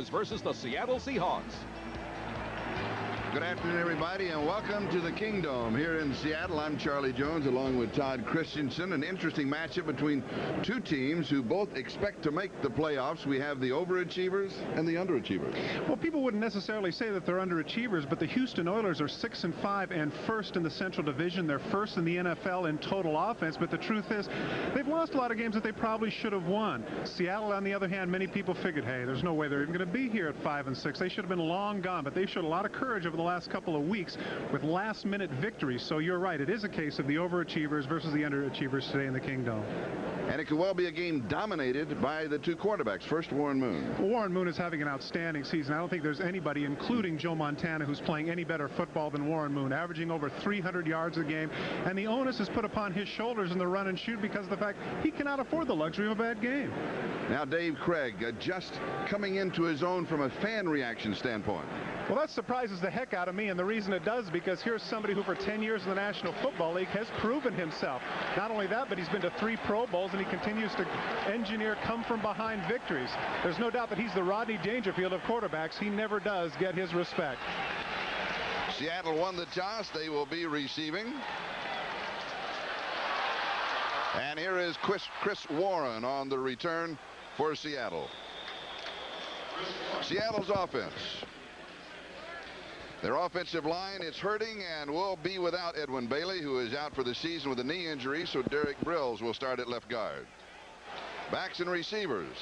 Oilers versus the Seattle Seahawks. Good afternoon, everybody, and welcome to the Kingdom here in Seattle. I'm Charlie Jones along with Todd Christensen. An interesting matchup between two teams who both expect to make the playoffs. We have the overachievers and the underachievers. Well, people wouldn't necessarily say that they're underachievers, but the Houston Oilers are 6-5 and first in the Central Division. They're first in the NFL in total offense, but the truth is they've lost a lot of games that they probably should have won. Seattle, on the other hand, many people figured, hey, there's no way they're even going to be here at 5-6. They should have been long gone, but they showed a lot of courage over the last couple of weeks with last-minute victories. So you're right, it is a case of the overachievers versus the underachievers today in the Kingdom. And it could well be a game dominated by the two quarterbacks. First, Warren Moon. Well, Warren Moon is having an outstanding season. I don't think there's anybody, including Joe Montana, who's playing any better football than Warren Moon, averaging over 300 yards a game. And the onus is put upon his shoulders in the run and shoot because of the fact he cannot afford the luxury of a bad game. Now, Dave Craig, just coming into his own from a fan reaction standpoint. Well, that surprises the heck out of me, and the reason it does because here's somebody who for 10 years in the National Football League has proven himself. Not only that, but he's been to 3 Pro Bowls, and he continues to engineer come-from-behind victories. There's no doubt that he's the Rodney Dangerfield of quarterbacks. He never does get his respect. Seattle won the toss. They will be receiving. And here is Chris Warren on the return for Seattle. Seattle's offense. Their offensive line is hurting and will be without Edwin Bailey, who is out for the season with a knee injury, so Derek Brills will start at left guard. Backs and receivers.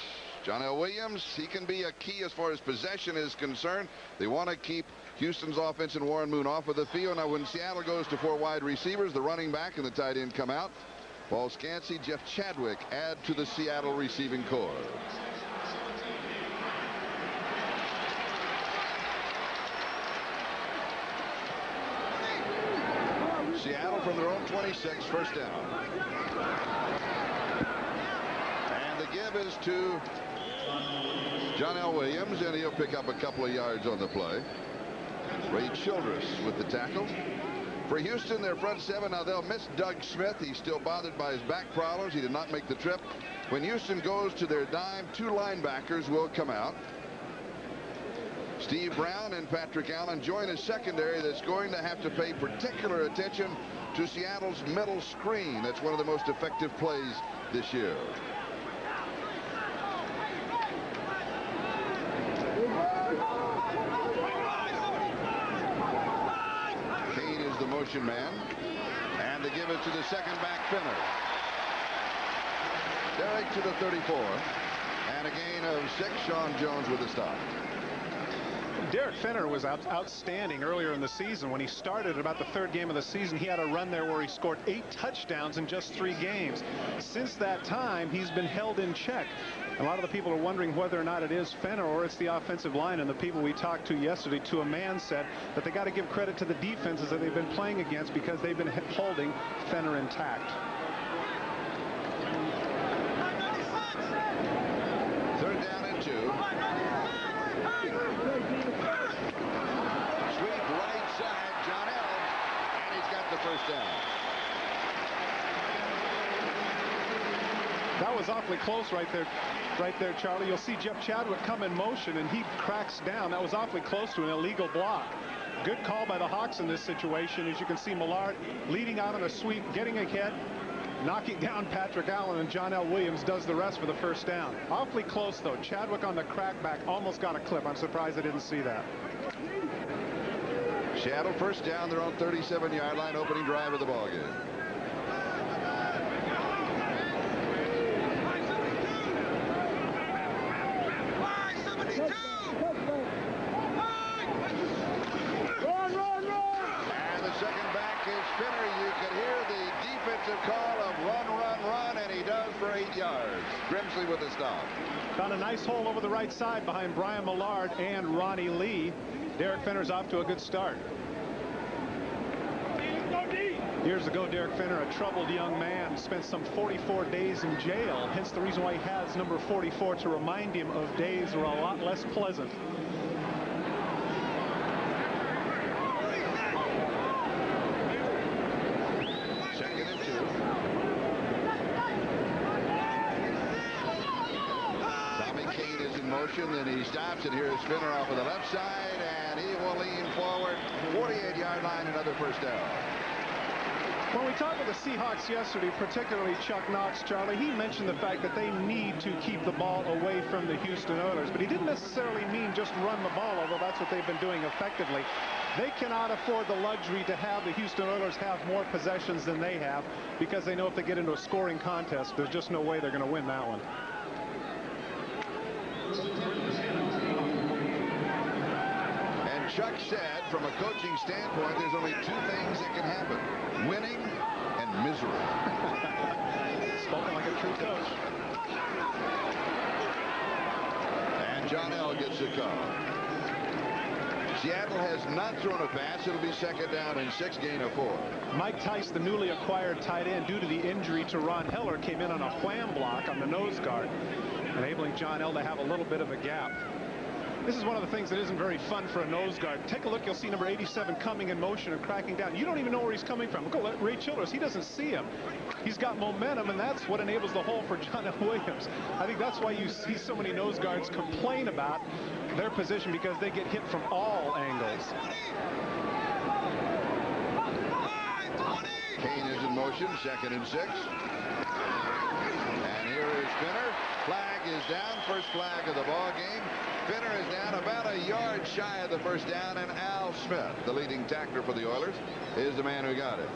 John L. Williams, he can be a key as far as possession is concerned. They want to keep Houston's offense and Warren Moon off of the field. Now, when Seattle goes to 4 wide receivers, the running back and the tight end come out. Paul Scansey, Jeff Chadwick add to the Seattle receiving corps. Seattle from their own 26, first down. And the give is to John L. Williams, and he'll pick up a couple of yards on the play. Ray Childress with the tackle. For Houston, their front 7, now they'll miss Doug Smith. He's still bothered by his back problems. He did not make the trip. When Houston goes to their dime, 2 linebackers will come out. Steve Brown and Patrick Allen join a secondary that's going to have to pay particular attention to Seattle's middle screen. That's one of the most effective plays this year. Kane is the motion man, and they give it to the second back, Finner. Derek to the 34, and a gain of 6. Sean Jones with a stop. Derek Finner was outstanding earlier in the season. When he started at about the 3rd game of the season, he had a run there where he scored 8 touchdowns in just 3 games. Since that time, he's been held in check. A lot of the people are wondering whether or not it is Finner or it's the offensive line, and the people we talked to yesterday to a man said that they got to give credit to the defenses that they've been playing against because they've been holding Finner intact. 3rd down and 2. Sweep right side, John L. And he's got the first down. That was awfully close right there, Charlie. You'll see Jeff Chadwick come in motion, and he cracks down. That was awfully close to an illegal block. Good call by the Hawks in this situation. As you can see, Millard leading out on a sweep, getting ahead, knocking down Patrick Allen, and John L. Williams does the rest for the first down. Awfully close, though. Chadwick on the crackback almost got a clip. I'm surprised I didn't see that. Seattle first down, their own 37-yard line, opening drive of the ballgame. And the second back is Finner. You can hear the defensive call of run, run, run, and he does for 8 yards. Grimsley with the stop. Found a nice hole over the right side behind Brian Millard and Ronnie Lee. Derek Finner's off to a good start. Years ago, Derek Finner, a troubled young man, spent some 44 days in jail. Hence the reason why he has number 44 to remind him of days that were a lot less pleasant. motion, and he stops, and here's Spinner off of the left side, and he will lean forward. 48-yard line, another first down. When we talked with the Seahawks yesterday, particularly Chuck Knox, Charlie, he mentioned the fact that they need to keep the ball away from the Houston Oilers. But he didn't necessarily mean just run the ball, although that's what they've been doing effectively. They cannot afford the luxury to have the Houston Oilers have more possessions than they have, because they know if they get into a scoring contest, there's just no way they're going to win that one. And Chuck said, from a coaching standpoint, there's only two things that can happen: winning and misery. Spoken like a true coach. And John L. gets the call. Seattle has not thrown a pass. It'll be second down and 6, gain of 4. Mike Tice, the newly acquired tight end, due to the injury to Ron Heller, came in on a wham block on the nose guard, enabling John L. to have a little bit of a gap. This is one of the things that isn't very fun for a nose guard. Take a look. You'll see number 87 coming in motion and cracking down. You don't even know where he's coming from. Look at Ray Childress. He doesn't see him. He's got momentum, and that's what enables the hole for John L. Williams. I think that's why you see so many nose guards complain about their position, because they get hit from all angles. Kane is in motion, second and 6. And here is Spinner. Flag is down. First flag of the ball game. Spinner is down about a yard shy of the first down, and Al Smith, the leading tackler for the Oilers, is the man who got it.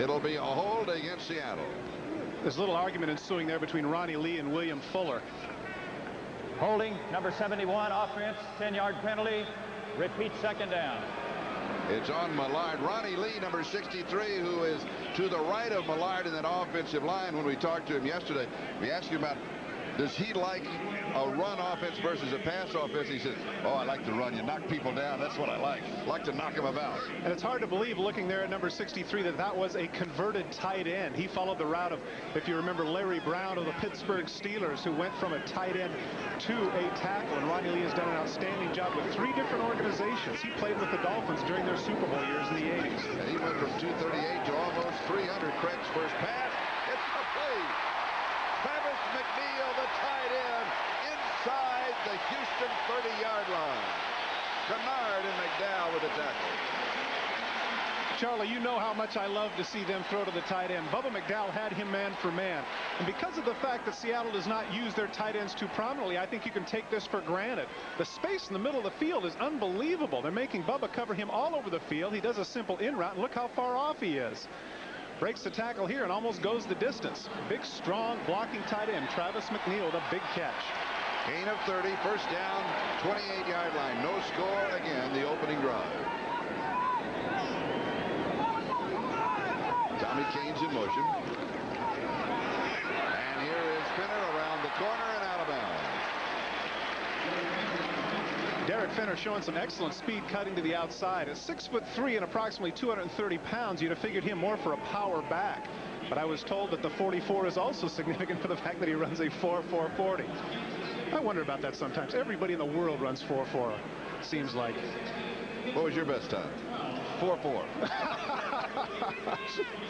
It'll be a hold against Seattle. There's a little argument ensuing there between Ronnie Lee and William Fuller. Holding, number 71, offense, 10-yard penalty. Repeat, second down. It's on Millard. Ronnie Lee, number 63, who is to the right of Millard in that offensive line. When we talked to him yesterday, we asked him about, does he like a run offense versus a pass offense? He said, oh, I like to run. You knock people down. That's what I like. Like to knock them about. And it's hard to believe, looking there at number 63, that that was a converted tight end. He followed the route of, if you remember, Larry Brown of the Pittsburgh Steelers, who went from a tight end to a tackle. And Ronnie Lee has done an outstanding job with 3 different organizations. He played with the Dolphins during their Super Bowl years in the 80s. And he went from 238 to almost 300. Craig's first pass. It's complete. Travis McNeil, the tight end, inside the Houston 30-yard line. Kennard and McDowell with the tackle. Charlie, you know how much I love to see them throw to the tight end. Bubba McDowell had him man for man. And because of the fact that Seattle does not use their tight ends too prominently, I think you can take this for granted. The space in the middle of the field is unbelievable. They're making Bubba cover him all over the field. He does a simple in route, and look how far off he is. Breaks the tackle here and almost goes the distance. Big, strong, blocking tight end, Travis McNeil, with a big catch. Gain of 30, first down, 28-yard line. No score again, the opening drive. Tommy Kane's in motion. And here is Spinner around the corner and out of bounds. Derek Finner showing some excellent speed, cutting to the outside. At 6'3" and approximately 230 pounds, you'd have figured him more for a power back. But I was told that the 44 is also significant for the fact that he runs a 4.40. I wonder about that sometimes. Everybody in the world runs 4.4, seems like. What was your best time? 4.4.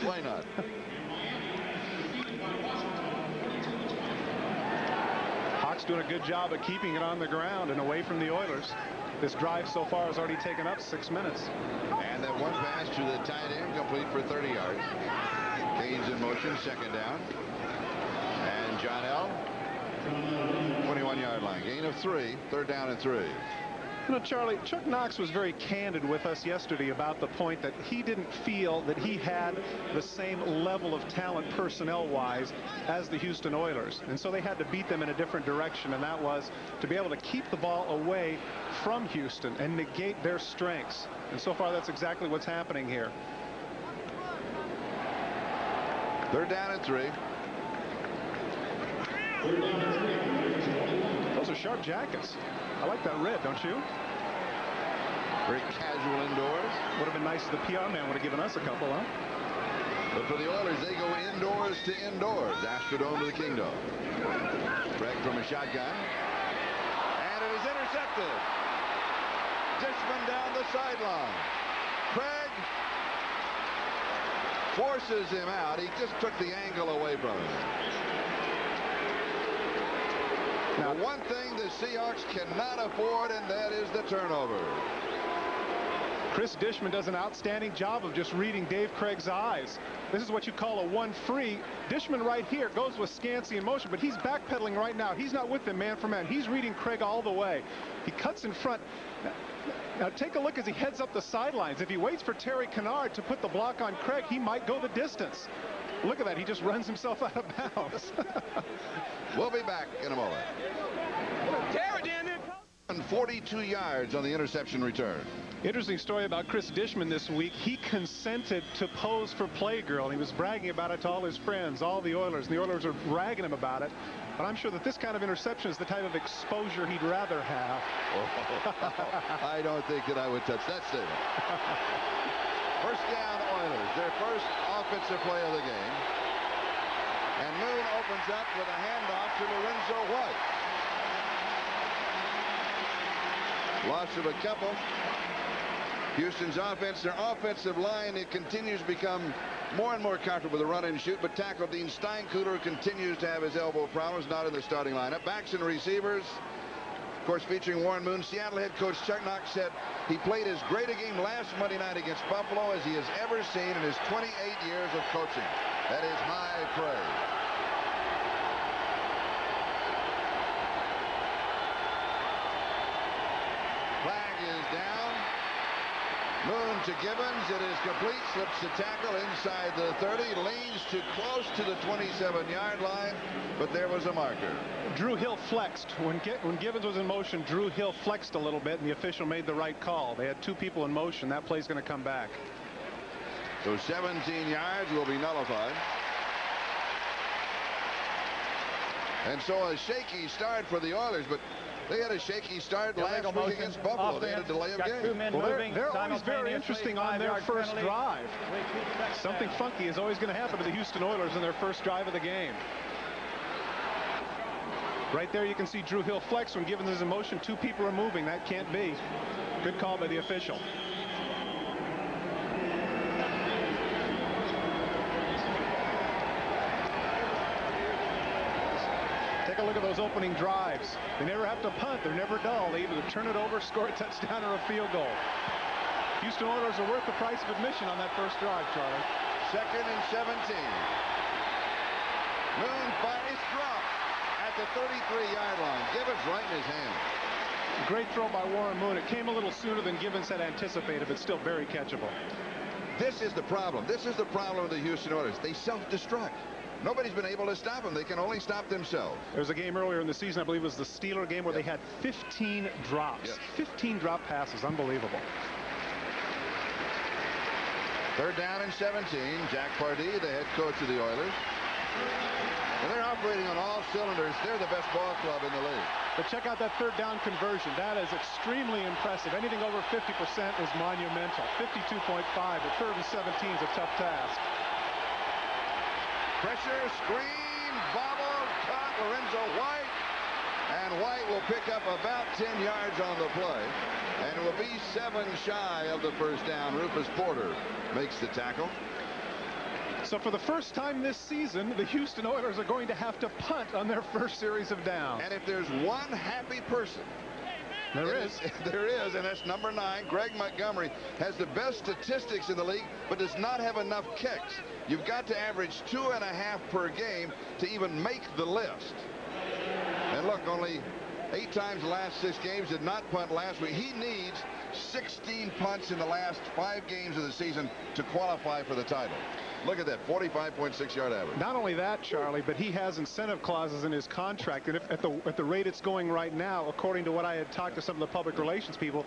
Why not? Hawks doing a good job of keeping it on the ground and away from the Oilers. This drive so far has already taken up 6 minutes. And that one pass to the tight end, complete for 30 yards. Kane's in motion, second down. And John L. 21-yard line. Gain of 3, third down and 3. You know, Charlie, Chuck Knox was very candid with us yesterday about the point that he didn't feel that he had the same level of talent personnel-wise as the Houston Oilers. And so they had to beat them in a different direction, and that was to be able to keep the ball away from Houston and negate their strengths. And so far, that's exactly what's happening here. Third down and 3. Those are sharp jackets. I like that red, don't you? Very casual indoors. Would have been nice if the PR man would have given us a couple, huh? But for the Oilers, they go indoors to indoors. Astrodome to the Kingdom. Craig from a shotgun. And it is intercepted. Dishman down the sideline. Craig forces him out. He just took the angle away from him. The one thing the Seahawks cannot afford, and that is the turnover. Chris Dishman does an outstanding job of just reading Dave Craig's eyes. This is what you call a one free. Dishman right here goes with Scansey in motion, but he's backpedaling right now. He's not with him man for man. He's reading Craig all the way. He cuts in front. Now take a look as he heads up the sidelines. If he waits for Terry Kennard to put the block on Craig, he might go the distance. Look at that. He just runs himself out of bounds. We'll be back in a moment. 42 yards on the interception return. Interesting story about Chris Dishman this week. He consented to pose for Playgirl. He was bragging about it to all his friends, all the Oilers, and the Oilers are ragging him about it. But I'm sure that this kind of interception is the type of exposure he'd rather have. I don't think that I would touch that statement. First down, Oilers. Their first offensive play of the game. And Moon opens up with a handoff to Lorenzo White. Loss of a couple. Houston's offense, their offensive line, it continues to become more and more comfortable with the run and shoot, but tackle Dean Steinkuhler continues to have his elbow problems, not in the starting lineup. Backs and receivers, of course, featuring Warren Moon. Seattle head coach Chuck Knox said he played as great a game last Monday night against Buffalo as he has ever seen in his 28 years of coaching. That is high praise. Moon to Gibbons. It is complete. Slips the tackle inside the 30. Leans too close to the 27-yard line, but there was a marker. Drew Hill flexed. When Gibbons was in motion, Drew Hill flexed a little bit, and the official made the right call. They had two people in motion. That play's going to come back. So 17 yards will be nullified. And so a shaky start for the Oilers, but they had a shaky start last week against Buffalo. They had a delay of game. Well, they're always very interesting on their first drive. Something funky is always going to happen to the Houston Oilers in their first drive of the game. Right there you can see Drew Hill flex when Gibbons is in motion. Two people are moving. That can't be. Good call by the official. Take a look at those opening drives. They never have to punt. They're never dull. They either turn it over, score a touchdown, or a field goal. Houston Oilers are worth the price of admission on that first drive, Charlie. 2nd and 17. Moon fires drop at the 33-yard line. Gibbons right in his hand. Great throw by Warren Moon. It came a little sooner than Gibbons had anticipated, but still very catchable. This is the problem. This is the problem with the Houston Oilers. They self-destruct. Nobody's been able to stop them. They can only stop themselves. There was a game earlier in the season, I believe it was the Steeler game, where they had 15 drops. Yes. 15 drop passes. Unbelievable. 3rd down and 17. Jack Pardee, the head coach of the Oilers. And they're operating on all cylinders. They're the best ball club in the league. But check out that 3rd down conversion. That is extremely impressive. Anything over 50% is monumental. 52.5, but 3rd and 17 is a tough task. Pressure, screen, bobble, caught Lorenzo White. And White will pick up about 10 yards on the play. And it will be 7 shy of the first down. Rufus Porter makes the tackle. So for the first time this season, the Houston Oilers are going to have to punt on their first series of downs. And if there's one happy person, there is, and that's number 9. Greg Montgomery has the best statistics in the league, but does not have enough kicks. You've got to average 2.5 per game to even make the list. And look, only 8 times the last 6 games, did not punt last week. He needs 16 punts in the last 5 games of the season to qualify for the title. Look at that, 45.6-yard average. Not only that, Charlie, but he has incentive clauses in his contract. And if at the rate it's going right now, according to what I had talked to some of the public relations people,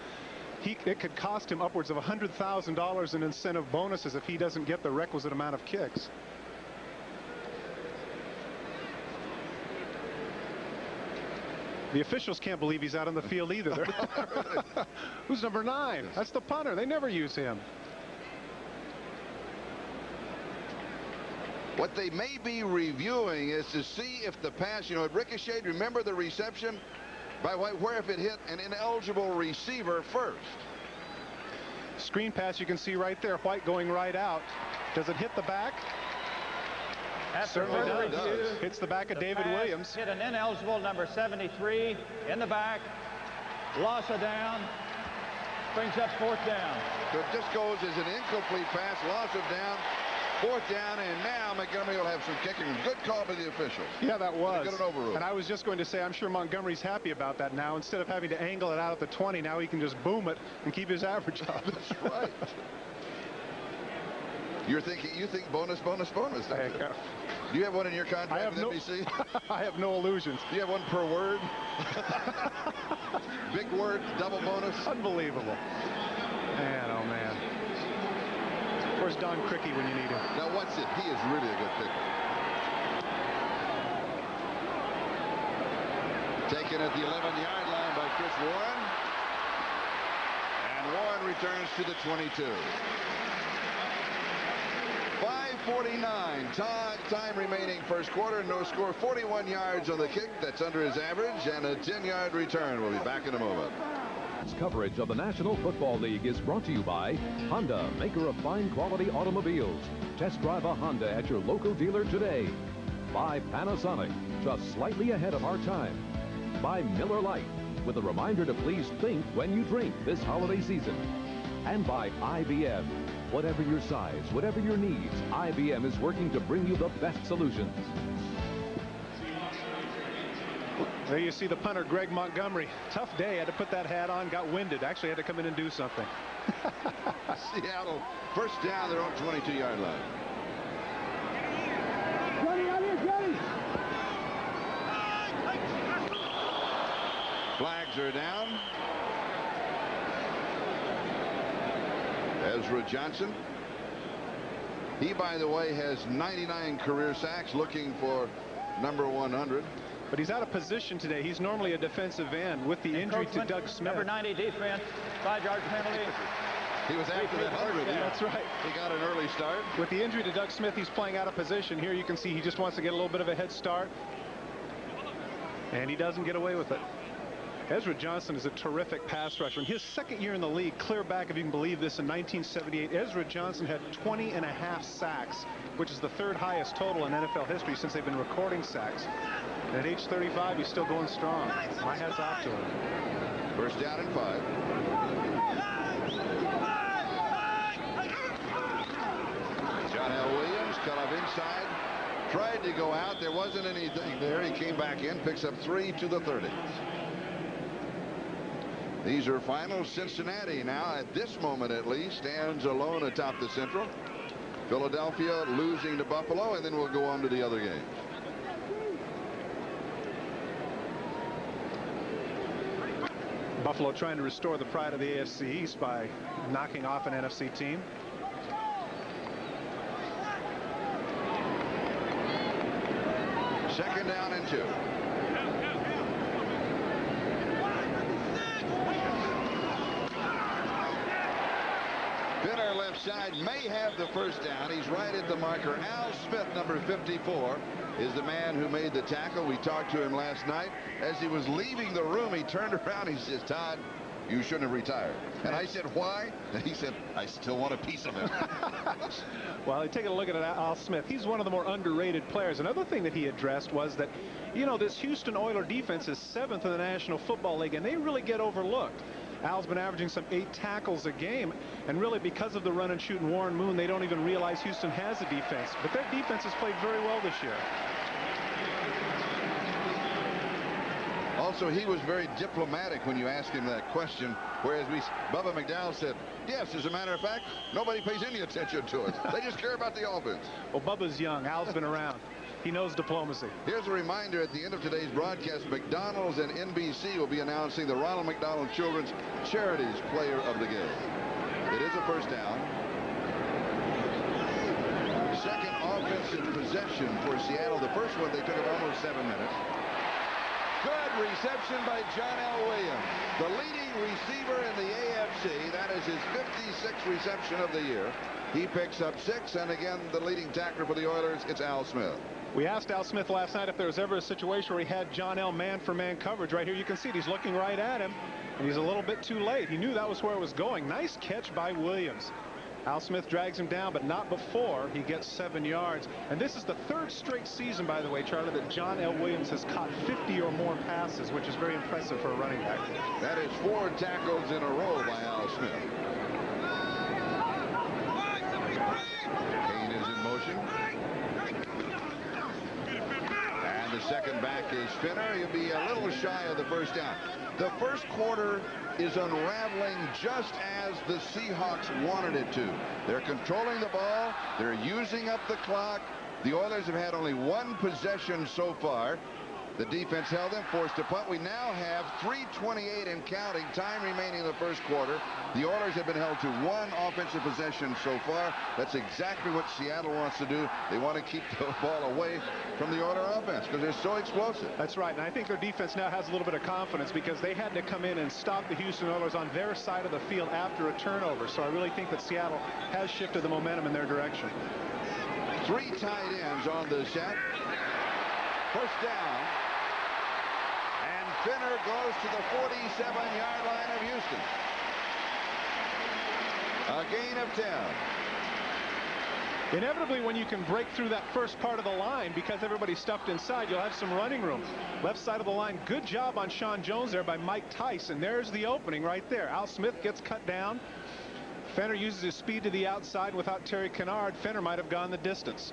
it could cost him upwards of $100,000 in incentive bonuses if he doesn't get the requisite amount of kicks. The officials can't believe he's out on the field either. Who's number 9? That's the punter. They never use him. What they may be reviewing is to see if the pass, it ricocheted. Remember the reception by White, where if it hit an ineligible receiver first. Screen pass, you can see right there, White going right out. Does it hit the back? After Certainly further does. review, Hits the back of the David pass Williams. hit an ineligible number 73 in the back. Loss of down. Brings up 4th down. So it just goes as an incomplete pass, loss of down, 4th down, and now Montgomery will have some kicking. Good call by the officials. Yeah, that was. Get it overruled. And I was just going to say, I'm sure Montgomery's happy about that now. Instead of having to angle it out at the 20, now he can just boom it and keep his average up. That's right. You think bonus. Do you have one in your contract with NBC? I have no illusions. Do you have one per word? Big word, double bonus. Unbelievable. Man, oh man. Where's Don Crickey when you need him? Now watch it. He is really a good kicker. Taken at the 11-yard line by Chris Warren. And Warren returns to the 22. 5:49 time remaining first quarter. No score. 41 yards on the kick. That's under his average. And a 10-yard return. We'll be back in a moment. Coverage of the National Football League is brought to you by Honda, maker of fine quality automobiles. Test drive a Honda at your local dealer today. By Panasonic, just slightly ahead of our time. By Miller Lite, with a reminder to please think when you drink this holiday season. And by IBM. Whatever your size, whatever your needs, IBM is working to bring you the best solutions. There you see the punter, Greg Montgomery. Tough day. Had to put that hat on. Got winded. Actually had to come in and do something. Seattle, first down, their own 22-yard line. Flags are down. Ezra Johnson. He, by the way, has 99 career sacks, looking for number 100. But he's out of position today. He's normally a defensive end with the injury to Doug Smith. Number 90 defense, 5-yard penalty. He was after that 100. That's right. He got an early start. With the injury to Doug Smith, he's playing out of position. Here you can see he just wants to get a little bit of a head start. And he doesn't get away with it. Ezra Johnson is a terrific pass rusher. In his second year in the league, clear back, if you can believe this, in 1978, Ezra Johnson had 20.5 sacks, which is the 3rd highest total in NFL history since they've been recording sacks. And at age 35, he's still going strong. My hat's off to him. First down and 5. John L. Williams cut off inside. Tried to go out. There wasn't anything there. He came back in, picks up 3 to the 30. These are finals. Cincinnati now, at this moment at least, stands alone atop the Central. Philadelphia losing to Buffalo, and then we'll go on to the other games. Buffalo trying to restore the pride of the AFC East by knocking off an NFC team. Second down and 2. Pinner left side may have the first down. He's right at the marker. Al Smith, number 54, is the man who made the tackle. We talked to him last night. As he was leaving the room, he turned around. He says, "Todd, you shouldn't have retired." And I said, "Why?" And he said, "I still want a piece of him." Well, take a look at Al Smith. He's one of the more underrated players. Another thing that he addressed was that, you know, this Houston Oilers defense is 7th in the National Football League, and they really get overlooked. Al's been averaging some 8 tackles a game, and really because of the run and shoot and Warren Moon, they don't even realize Houston has a defense. But their defense has played very well this year. Also, he was very diplomatic when you asked him that question, whereas Bubba McDowell said, "Yes, as a matter of fact, nobody pays any attention to us. They just care about the offense." Well, Bubba's young. Al's been around. He knows diplomacy. Here's a reminder at the end of today's broadcast, McDonald's and NBC will be announcing the Ronald McDonald Children's Charities Player of the Game. It is a first down. Second offensive possession for Seattle. The first one they took it almost 7 minutes. Good reception by John L. Williams, the leading receiver in the AFC. That is his 56th reception of the year. He picks up 6, and again, the leading tackler for the Oilers, it's Al Smith. We asked Al Smith last night if there was ever a situation where he had John L. man-for-man coverage. Right here you can see it. He's looking right at him, and he's a little bit too late. He knew that was where it was going. Nice catch by Williams. Al Smith drags him down, but not before he gets 7 yards. And this is the 3rd straight season, by the way, Charlie, that John L. Williams has caught 50 or more passes, which is very impressive for a running back. That is 4 tackles in a row by Al Smith. Kane is in motion. And the second back is Finner. He'll be a little shy of the first down. The first quarter is unraveling just as the Seahawks wanted it to. They're controlling the ball. They're using up the clock. The Oilers have had only 1 possession so far. The defense held them, forced a punt. We now have 3:28 and counting time remaining in the first quarter. The Oilers have been held to 1 offensive possession so far. That's exactly what Seattle wants to do. They want to keep the ball away from the Oiler offense because they're so explosive. That's right, and I think their defense now has a little bit of confidence because they had to come in and stop the Houston Oilers on their side of the field after a turnover. So I really think that Seattle has shifted the momentum in their direction. 3 tight ends on the set. First down. And Finner goes to the 47-yard line of Houston. A gain of 10. Inevitably, when you can break through that first part of the line, because everybody's stuffed inside, you'll have some running room. Left side of the line, good job on Sean Jones there by Mike Tice, and there's the opening right there. Al Smith gets cut down. Fenner uses his speed to the outside. Without Terry Kennard, Fenner might have gone the distance.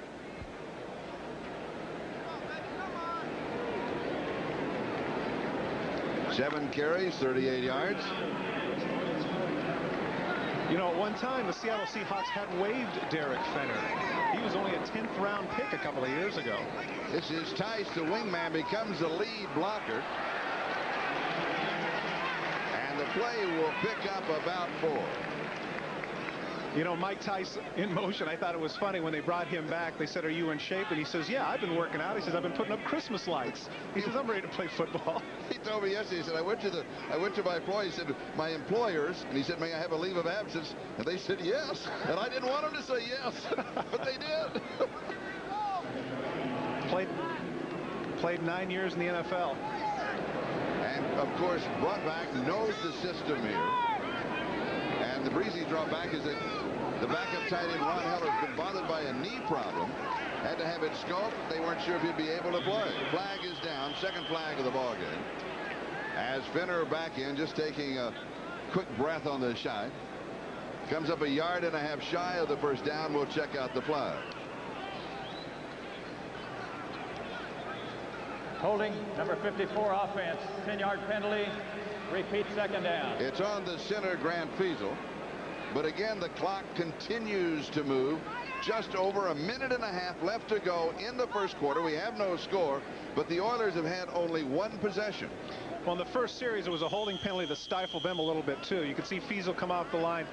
Seven carries, 38 yards. You know, at one time, the Seattle Seahawks had waived Derek Fenner. He was only a 10th round pick a couple of years ago. This is Tice, the wingman, becomes the lead blocker. And the play will pick up about 4. You know, Mike Tice in motion, I thought it was funny when they brought him back. They said, "Are you in shape?" And he says, "Yeah, I've been working out." He says, "I've been putting up Christmas lights." He says, "I'm ready to play football." He told me yesterday, he said, I went to my employer. He said, "My employers," and he said, "May I have a leave of absence?" And they said yes. And I didn't want them to say yes, but they did. Played 9 years in the NFL. And of course, brought back, knows the system here. And the breezy draw back is that the backup tight end Ron Heller has been bothered by a knee problem. Had to have it scoped. They weren't sure if he'd be able to play. Flag is down. Second flag of the ball game. As Finner back in, just taking a quick breath on the shot. Comes up 1.5 yards shy of the first down. We'll check out the flag. Holding, number 54 offense, 10-yard penalty. Repeat, second down. It's on the center, Grant Fiesel. But again, the clock continues to move. Just over 1.5 minutes left to go in the first quarter. We have no score, but the Oilers have had only 1 possession. Well, in the first series, it was a holding penalty that stifled them a little bit, too. You can see Fiesel come off the line.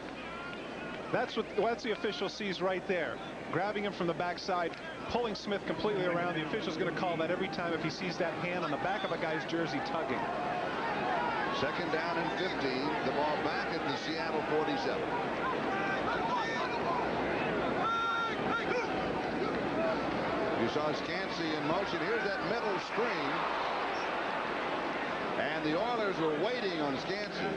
That's the official sees right there. Grabbing him from the backside, pulling Smith completely around. The official's going to call that every time if he sees that hand on the back of a guy's jersey tugging. Second down and 15. The ball back at the Seattle 47. You saw Scansey in motion. Here's that middle screen. And the Oilers were waiting on Scansey.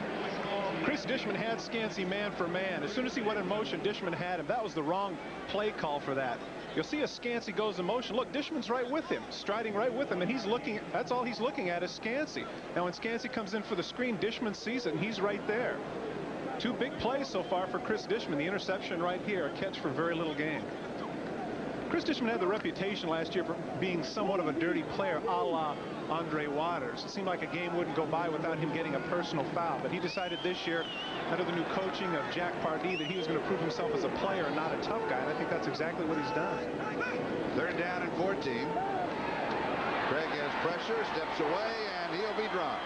Chris Dishman had Scansey man for man. As soon as he went in motion, Dishman had him. That was the wrong play call for that. You'll see as Scansey goes in motion. Look, Dishman's right with him, striding right with him, and he's looking. That's all he's looking at is Scansey. Now, when Scansey comes in for the screen, Dishman sees it, and he's right there. 2 big plays so far for Chris Dishman. The interception right here, a catch for very little gain. Chris Dishman had the reputation last year for being somewhat of a dirty player, a la Andre Waters. It seemed like a game wouldn't go by without him getting a personal foul, but he decided this year, under the new coaching of Jack Pardee, that he was going to prove himself as a player and not a tough guy, and I think that's exactly what he's done. Third down and 14. Craig has pressure, steps away, and he'll be dropped.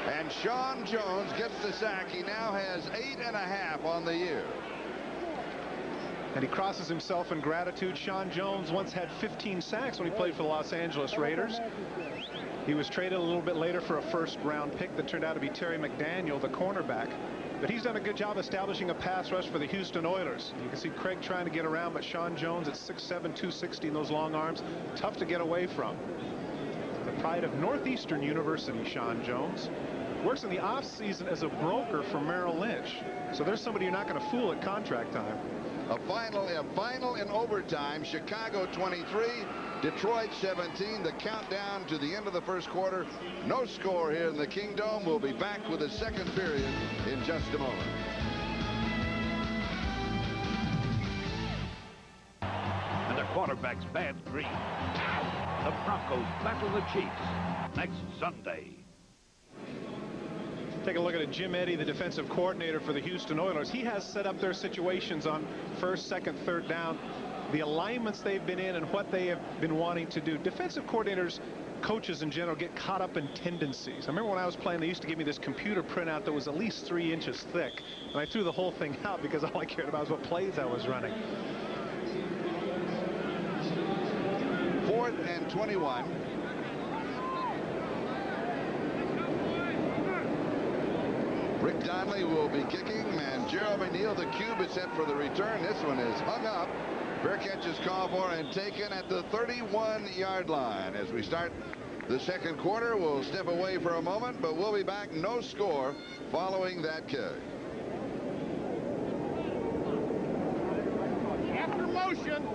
And Sean Jones gets the sack. He now has 8.5 on the year. And he crosses himself in gratitude. Sean Jones once had 15 sacks when he played for the Los Angeles Raiders. He was traded a little bit later for a first-round pick that turned out to be Terry McDaniel, the cornerback. But he's done a good job establishing a pass rush for the Houston Oilers. You can see Craig trying to get around, but Sean Jones at 6'7", 260 in those long arms, tough to get away from. The pride of Northeastern University, Sean Jones. works in the off-season as a broker for Merrill Lynch. So there's somebody you're not going to fool at contract time. A final in overtime. Chicago 23, Detroit 17. The countdown to the end of the first quarter. No score here in the Kingdome. We'll be back with the second period in just a moment. And the quarterback's bad green. The Broncos battle the Chiefs next Sunday. Take a look at Jim Eddy, the defensive coordinator for the Houston Oilers. He has set up their situations on first, second, third down, the alignments they've been in and what they have been wanting to do. Defensive coordinators, coaches in general, get caught up in tendencies. I remember when I was playing, they used to give me this computer printout that was at least 3 inches thick, and I threw the whole thing out because all I cared about was what plays I was running. 4th and 21. Rick Donnelly will be kicking, and Gerald McNeil, the cube, is set for the return. This one is hung up. Fair catch is called for and taken at the 31-yard line. As we start the second quarter, we'll step away for a moment, but we'll be back. No score following that kick. After motion.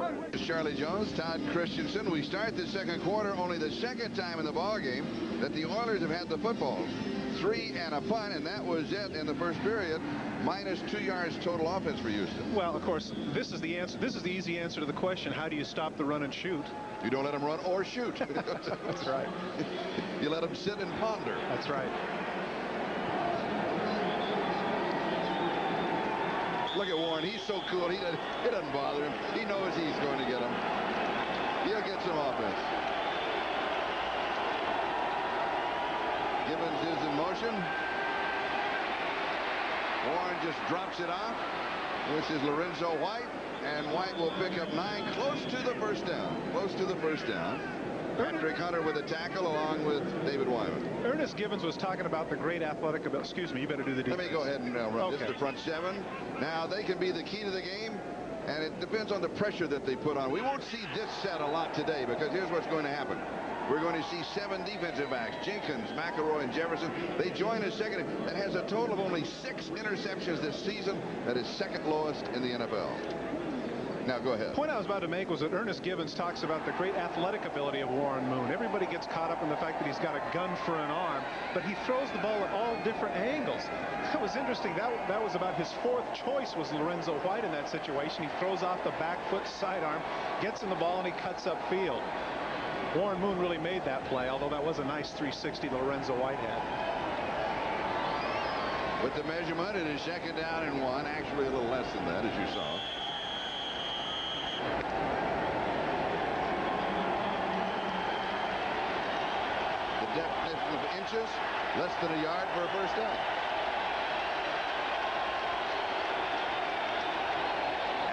Charlie Jones, Todd Christensen. We start the second quarter, only the second time in the ballgame that the Oilers have had the football. 3 and a punt, and that was it in the first period. Minus 2 yards total offense for Houston. Well, of course, this is the answer. This is the easy answer to the question: how do you stop the run and shoot? You don't let them run or shoot. That's right. You let them sit and ponder. That's right. Look at Warren. He's so cool. It doesn't bother him. He knows he's going to get them. He'll get some offense. Gibbons is in motion. Warren just drops it off. This is Lorenzo White, and White will pick up 9, close to the first down. Close to the first down. Patrick Hunter with a tackle along with David Wyman. Ernest Gibbons was talking about the great athletic ability. Excuse me, you better do the defense. Let me go ahead and run. Okay. This is the front 7. Now they can be the key to the game, and it depends on the pressure that they put on. We won't see this set a lot today, because here's what's going to happen. We're going to see 7 defensive backs: Jenkins, McElroy, and Jefferson. They join a second that has a total of only 6 interceptions this season. That is second lowest in the NFL. Now go ahead. The point I was about to make was that Ernest Gibbons talks about the great athletic ability of Warren Moon. Everybody gets caught up in the fact that he's got a gun for an arm, but he throws the ball at all different angles. That was interesting. That was about his 4th choice, was Lorenzo White in that situation. He throws off the back foot sidearm, gets in the ball, and he cuts upfield. Warren Moon really made that play, although that was a nice 360 Lorenzo White had. With the measurement, it is 2nd down and 1. Actually a little less than that, as you saw. The definition of inches, less than a yard for a first down.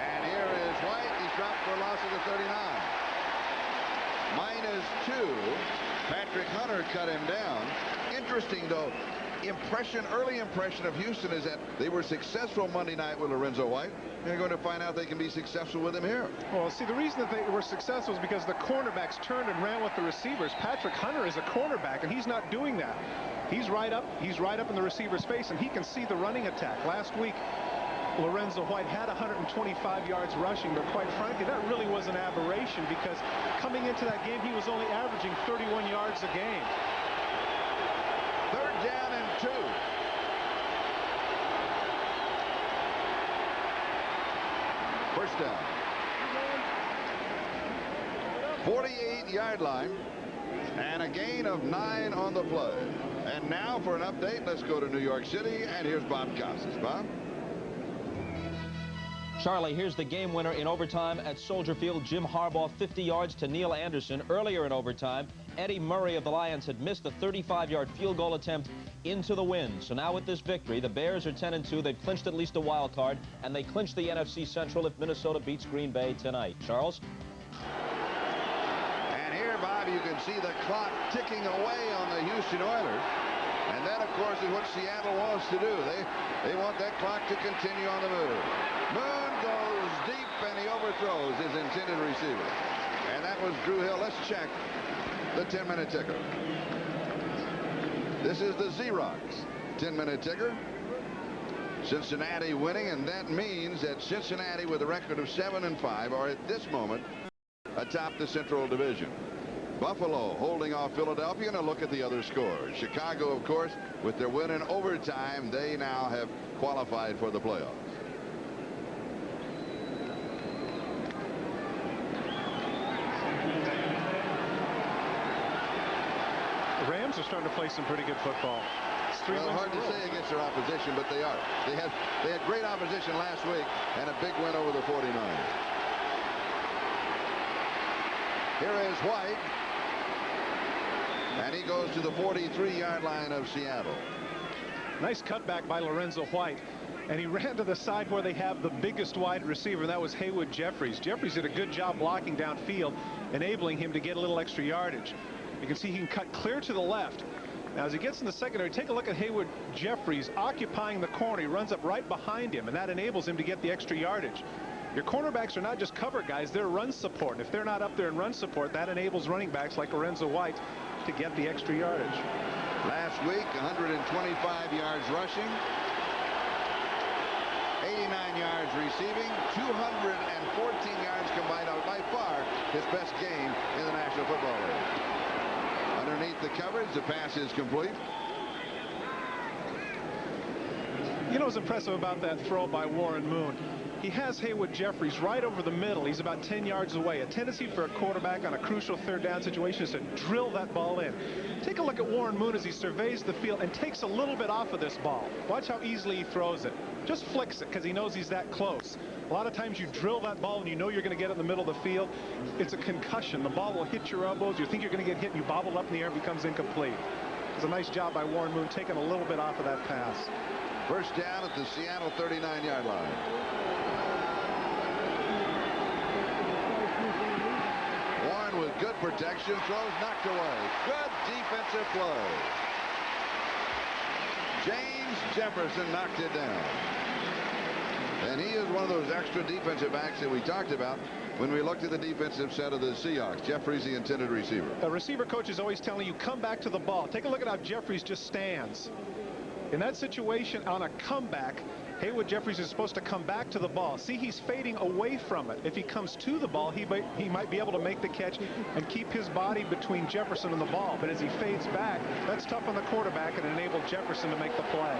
And here is White. He's dropped for a loss of the 39. Minus 2. Patrick Hunter cut him down. Interesting, though, early impression of Houston is that they were successful Monday night with Lorenzo White. They're going to find out they can be successful with him here. Well, see, the reason that they were successful is because the cornerbacks turned and ran with the receivers. Patrick Hunter is a cornerback, and he's not doing that. He's right up in the receiver's face, and he can see the running attack. Last week, Lorenzo White had 125 yards rushing, but quite frankly, that really was an aberration, because coming into that game, he was only averaging 31 yards a game. 3rd down and 2. First down. 48-yard line, and a gain of 9 on the play. And now for an update, let's go to New York City, and here's Bob Costas. Bob? Charlie, here's the game winner in overtime at Soldier Field. Jim Harbaugh, 50 yards to Neil Anderson. Earlier in overtime, Eddie Murray of the Lions had missed a 35-yard field goal attempt into the wind. So now with this victory, the Bears are 10-2. They've clinched at least a wild card, and they clinch the NFC Central if Minnesota beats Green Bay tonight. Charles? And here, Bob, you can see the clock ticking away on the Houston Oilers. And that, of course, is what Seattle wants to do. They want that clock to continue on the move. Moon goes deep, and he overthrows his intended receiver. And that was Drew Hill. Let's check the 10-minute ticker. This is the Xerox 10-minute ticker. Cincinnati winning, and that means that Cincinnati, with a record of 7-5, are at this moment atop the Central Division. Buffalo holding off Philadelphia, and a look at the other scores. Chicago, of course, with their win in overtime, they now have qualified for the playoffs. The Rams are starting to play some pretty good football. Well, hard to say against their opposition, but they are. They had great opposition last week and a big win over the 49ers. Here is White, and he goes to the 43-yard line of Seattle. Nice cutback by Lorenzo White, and he ran to the side where they have the biggest wide receiver, and that was Haywood Jeffries. Jeffries did a good job blocking downfield, enabling him to get a little extra yardage. You can see he can cut clear to the left. Now, as he gets in the secondary, take a look at Haywood Jeffries occupying the corner. He runs up right behind him, and that enables him to get the extra yardage. Your cornerbacks are not just cover guys, they're run support. And if they're not up there in run support, that enables running backs like Lorenzo White to get the extra yardage. Last week, 125 yards rushing, 89 yards receiving, 214 yards combined. By far his best game in the National Football League. Underneath the coverage, the pass is complete. You know what's impressive about that throw by Warren Moon? He has Haywood Jeffries right over the middle. He's about 10 yards away. A tendency for a quarterback on a crucial third down situation is to drill that ball in. Take a look at Warren Moon as he surveys the field and takes a little bit off of this ball. Watch how easily he throws it. Just flicks it because he knows he's that close. A lot of times you drill that ball and you know you're going to get it in the middle of the field. It's a concussion. The ball will hit your elbows. You think you're going to get hit and you bobble up in the air and becomes incomplete. It's a nice job by Warren Moon taking a little bit off of that pass. First down at the Seattle 39-yard line. Warren with good protection, throws knocked away. Good defensive play. James Jefferson knocked it down. And he is one of those extra defensive backs that we talked about when we looked at the defensive set of the Seahawks. Jeffries, the intended receiver. A receiver coach is always telling you, come back to the ball. Take a look at how Jeffries just stands. In that situation, on a comeback, Haywood Jeffries is supposed to come back to the ball. See, he's fading away from it. If he comes to the ball, he might be able to make the catch and keep his body between Jefferson and the ball. But as he fades back, that's tough on the quarterback and enabled Jefferson to make the play.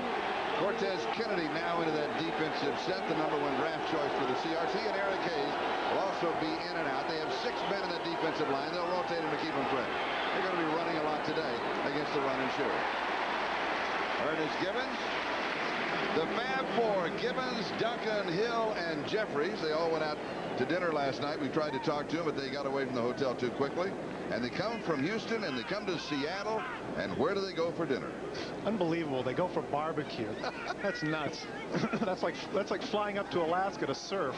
Cortez Kennedy now into that defensive set, the #1 draft choice for the Seahawks. He and Eric Hayes will also be in and out. They have 6 men in the defensive line. They'll rotate him to keep him fresh. They're going to be running a lot today against the run and shoot. Ernest Gibbons. The Fab Four, Gibbons, Duncan, Hill, and Jeffries. They all went out to dinner last night. We tried to talk to them, but they got away from the hotel too quickly. And they come from Houston, and they come to Seattle. And where do they go for dinner? Unbelievable. They go for barbecue. That's nuts. That's like flying up to Alaska to surf.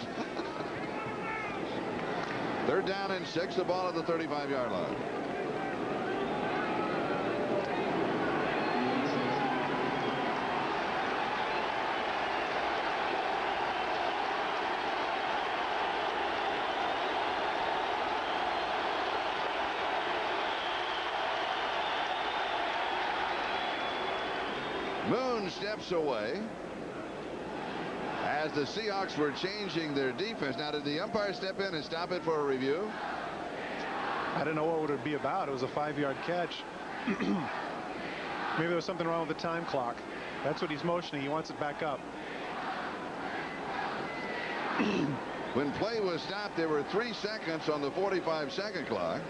They're down in 6, the ball at the 35-yard line. Moon steps away as the Seahawks were changing their defense. Now, did the umpire step in and stop it for a review? I don't know what would it be about. It was a 5-yard catch. Maybe there was something wrong with the time clock. That's what he's motioning. He wants it back up. When play was stopped, there were 3 seconds on the 45-second clock.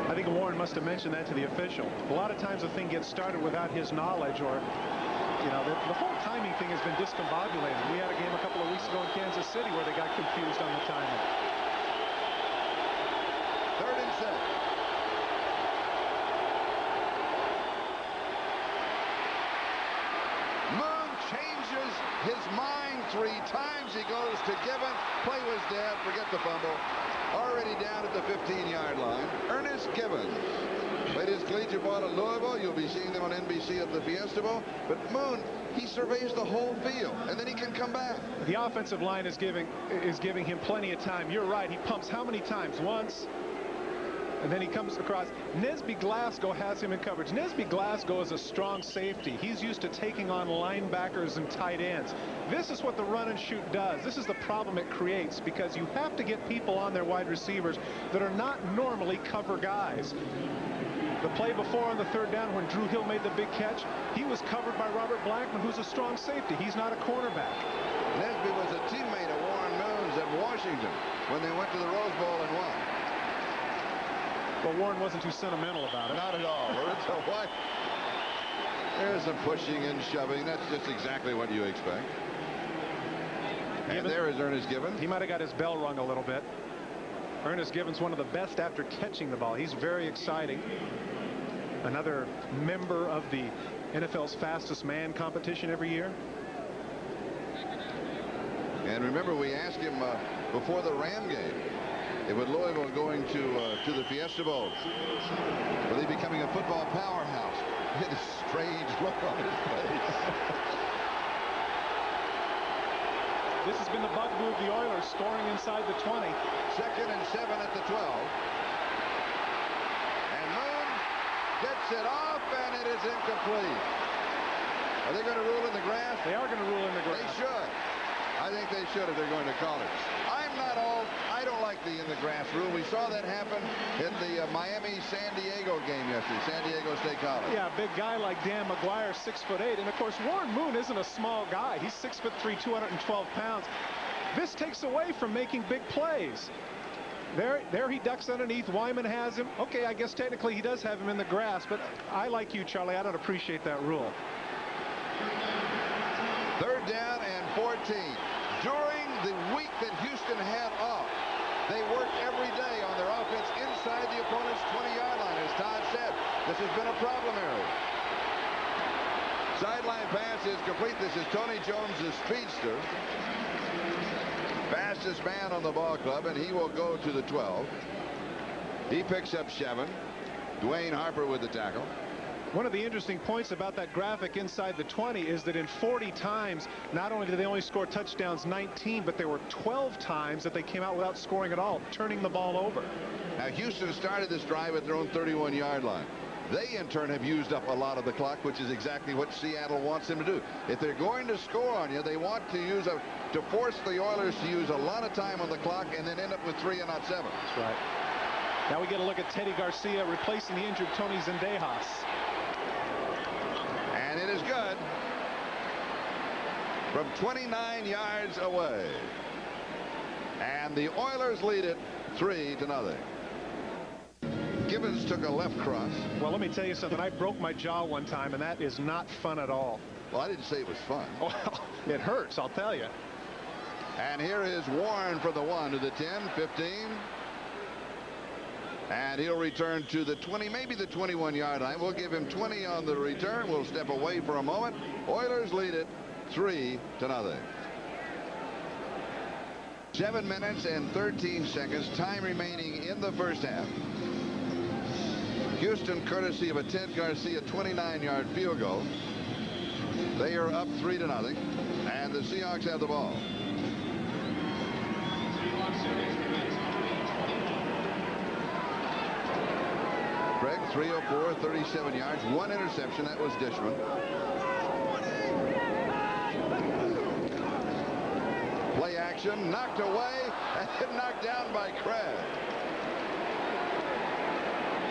I think Warren must have mentioned that to the official. A lot of times the thing gets started without his knowledge, or, you know, the whole timing thing has been discombobulated. We had a game a couple of weeks ago in Kansas City where they got confused on the timing. 3rd and 6. Moon changes his mind 3 times. He goes to Gibbons. Play was dead. Forget the fumble. Already down at the 15-yard line. Ernest Gibbons played his collegiate ball at Louisville. You'll be seeing them on NBC at the Fiesta Bowl. But Moon, he surveys the whole field, and then he can come back. The offensive line is giving him plenty of time. You're right. He pumps how many times? Once, And then he comes across. Nesby Glasgow has him in coverage. Nesby Glasgow is a strong safety. He's used to taking on linebackers and tight ends. This is what the run and shoot does. This is the problem it creates, because you have to get people on their wide receivers that are not normally cover guys. The play before on the third down when Drew Hill made the big catch, he was covered by Robert Blackman, who's a strong safety. He's not a cornerback. Nesby was a teammate of Warren Moon's at Washington when they went to the Rose Bowl and won. But Warren wasn't too sentimental about it. Not at all. There's some pushing and shoving. That's just exactly what you expect. And there is Ernest Gibbons. He might have got his bell rung a little bit. Ernest Gibbons, one of the best after catching the ball. He's very exciting. Another member of the NFL's fastest man competition every year. And remember, we asked him before the Ram game, with Louisville going to the Fiesta Bowl, were they becoming a football powerhouse? He had a strange look on his face. This has been the bugaboo of the Oilers, scoring inside the 20. 2nd and 7 at the 12. And Moon gets it off, and it is incomplete. Are they going to rule in the grass? They are going to rule in the grass. They should. I think they should if they're going to call it. I don't like the in the grass rule. We saw that happen in the Miami-San Diego game yesterday, San Diego State College. Yeah, a big guy like Dan McGuire, 6'8", and of course Warren Moon isn't a small guy. He's 6'3", 212 pounds. This takes away from making big plays. There he ducks underneath. Wyman has him. Okay, I guess technically he does have him in the grass, but I, like you, Charlie, I don't appreciate that rule. 3rd down and 14. During the week that Houston had off, they worked every day on their offense inside the opponent's 20-yard line. As Todd said, this has been a problem area. Sideline pass is complete. This is Tony Jones, the speedster. Fastest man on the ball club, and he will go to the 12. He picks up 7. Dwayne Harper with the tackle. One of the interesting points about that graphic inside the 20 is that in 40 times, not only did they only score touchdowns 19, but there were 12 times that they came out without scoring at all, turning the ball over. Now, Houston started this drive at their own 31-yard line. They, in turn, have used up a lot of the clock, which is exactly what Seattle wants them to do. If they're going to score on you, they want to force the Oilers to use a lot of time on the clock and then end up with 3 and not 7. That's right. Now we get a look at Teddy Garcia replacing the injured Tony Zendejas. And it is good from 29 yards away. And the Oilers lead it 3-0. Gibbons took a left cross. Well, let me tell you something. I broke my jaw one time, and that is not fun at all. Well, I didn't say it was fun. Well, it hurts, I'll tell you. And here is Warren for the 1 to the 10, 15. And he'll return to the 20, maybe the 21-yard line. We'll give him 20 on the return. We'll step away for a moment. Oilers lead it 3-0. 7 minutes and 13 seconds. Time remaining in the first half. Houston, courtesy of a Ted Garcia 29-yard field goal. They are up 3-0. And the Seahawks have the ball. Craig, 304, 37 yards, 1 interception. That was Dishman. Play action, knocked away, and knocked down by Craig.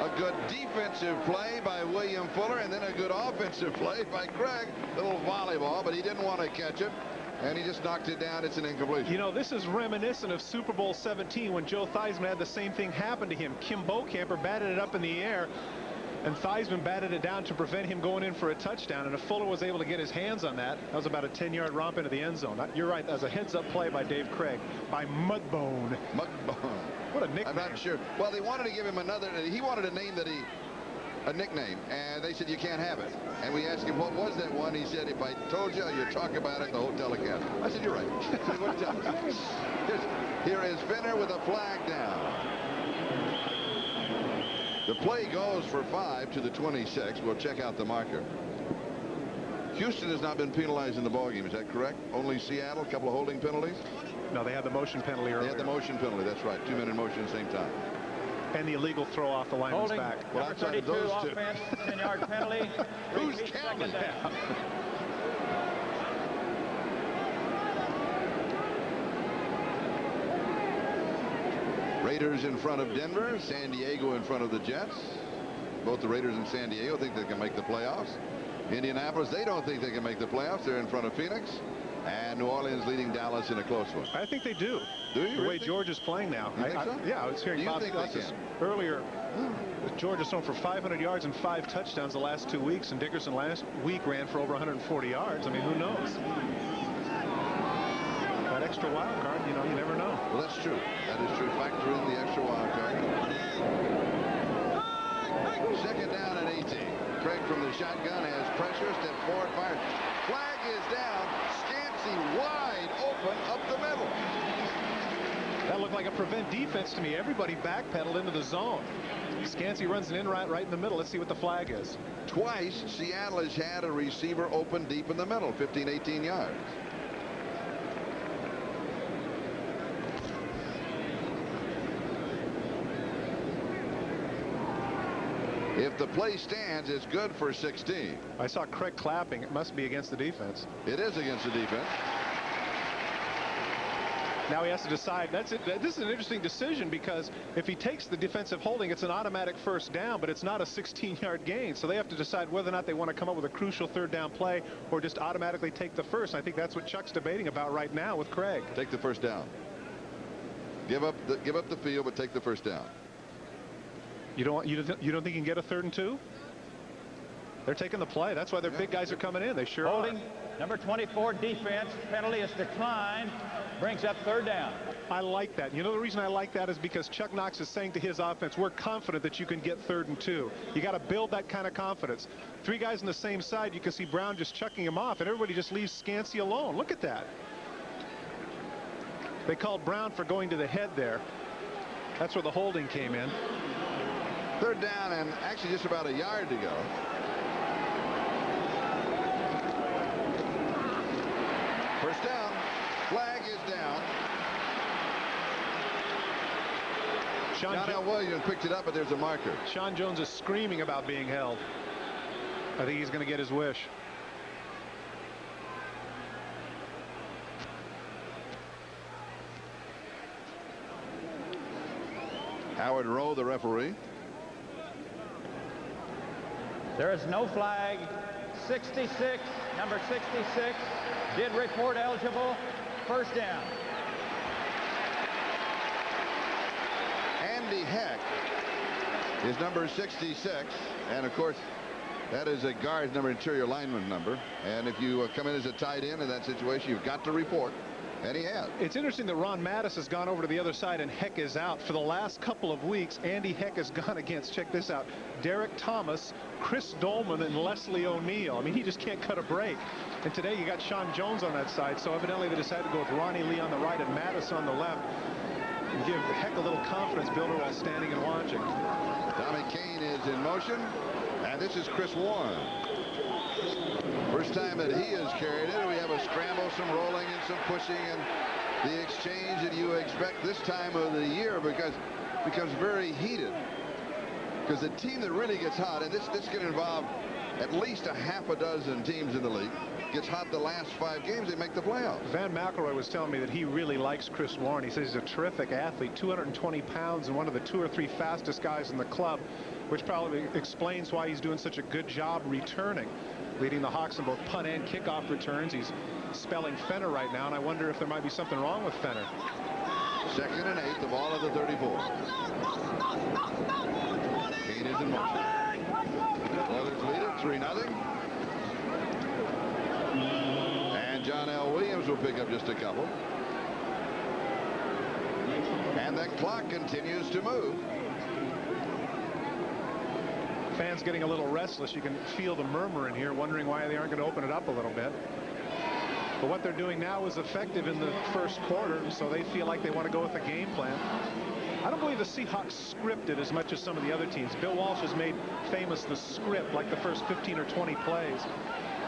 A good defensive play by William Fuller, and then a good offensive play by Craig. Little volleyball, but he didn't want to catch it. And he just knocked it down. It's an incompletion. You know, this is reminiscent of Super Bowl 17 when Joe Theismann had the same thing happen to him. Kim Bokamper batted it up in the air, and Theismann batted it down to prevent him going in for a touchdown. And if Fuller was able to get his hands on that, that was about a 10-yard romp into the end zone. You're right. That was a heads-up play by Dave Craig, by Mudbone. Mudbone. What a nickname. I'm not sure. Well, they wanted to give him another. He wanted a name that a nickname, and they said you can't have it. And we asked him what was that one. He said, if I told you, you'd talk about it in the hotel account. I said, you're right. Here is Finner with a flag down. The play goes for 5 to the 26. We'll check out the marker. Houston has not been penalized in the ballgame. Is that correct? Only Seattle, a couple of holding penalties. No, they had the motion penalty earlier. They had the motion penalty. That's right. 2-minute motion at the same time. And the illegal throw off the lineman's Holding. back. Well, Number outside of 32 those two. offense, 10-yard penalty. Who's Repeat counting? second down. Raiders in front of Denver, San Diego in front of the Jets. Both the Raiders and San Diego think they can make the playoffs. Indianapolis, they don't think they can make the playoffs. They're in front of Phoenix. And New Orleans leading Dallas in a close one. I think they do. Do you? The way Really? George is playing now. You think so? Yeah, I was hearing Do you Bob think they Glasses can? earlier. George has thrown for 500 yards and 5 touchdowns the last 2 weeks, and Dickerson last week ran for over 140 yards. I mean, who knows? That extra wild card, you know, you never know. Well, that's true. That is true. Factor in the extra wild card. Second down and 18. Craig from the shotgun has pressure. Step forward, fires. Flag is down. Scansey wide open up the middle. That looked like a prevent defense to me. Everybody backpedaled into the zone. Scansey runs an in right in the middle. Let's see what the flag is. Twice, Seattle has had a receiver open deep in the middle, 15, 18 yards. If the play stands, it's good for 16. I saw Craig clapping. It must be against the defense. It is against the defense. Now he has to decide. That's it. This is an interesting decision because if he takes the defensive holding, it's an automatic first down, but it's not a 16-yard gain. So they have to decide whether or not they want to come up with a crucial third down play or just automatically take the first. I think that's what Chuck's debating about right now with Craig. Take the first down. Give up the field, but take the first down. You don't think you can get a 3rd and 2? They're taking the play. That's why their big guys are coming in. They sure Holding. are. Number 24 defense. Penalty is declined. Brings up 3rd down. I like that. You know the reason I like that is because Chuck Knox is saying to his offense, we're confident that you can get 3rd and 2. You got to build that kind of confidence. 3 guys on the same side, you can see Brown just chucking him off, and everybody just leaves Scansey alone. Look at that. They called Brown for going to the head there. That's where the holding came in. 3rd down and actually just about a yard to go. First down. Flag is down. John L. Williams picked it up, but there's a marker. Sean Jones is screaming about being held. I think he's going to get his wish. Howard Rowe, the referee. There is no flag. 66, number 66, did report eligible. First down. Andy Heck is number 66, and of course that is a guard's number, interior lineman number, and if you come in as a tight end in that situation, you've got to report. And he has. It's interesting that Ron Mattis has gone over to the other side and Heck is out. For the last couple of weeks, Andy Heck has gone against, check this out, Derek Thomas, Chris Dolman, and Leslie O'Neal. I mean, he just can't cut a break. And today you got Sean Jones on that side, so evidently they decided to go with Ronnie Lee on the right and Mattis on the left and give Heck a little confidence builder while standing and watching. Tommy Kane is in motion, and this is Chris Warren. First time that he has carried it. We have a scramble, some rolling, and some pushing, and the exchange that you expect this time of the year because it becomes very heated. Because the team that really gets hot, and this can involve at least a half a dozen teams in the league, gets hot the last 5 games, they make the playoffs. Van McElroy was telling me that he really likes Chris Warren. He says he's a terrific athlete, 220 pounds, and one of the 2 or 3 fastest guys in the club, which probably explains why he's doing such a good job returning, leading the Hawks in both punt and kickoff returns. He's spelling Fenner right now, and I wonder if there might be something wrong with Fenner. 2nd and 8, the ball of the 34. Kane is in motion. Oilers lead it 3-0. And John L. Williams will pick up just a couple. And the clock continues to move. Fans getting a little restless. You can feel the murmur in here, wondering why they aren't going to open it up a little bit. But what they're doing now is effective in the first quarter, so they feel like they want to go with a game plan. I don't believe the Seahawks scripted as much as some of the other teams. Bill Walsh has made famous the script, like the first 15 or 20 plays.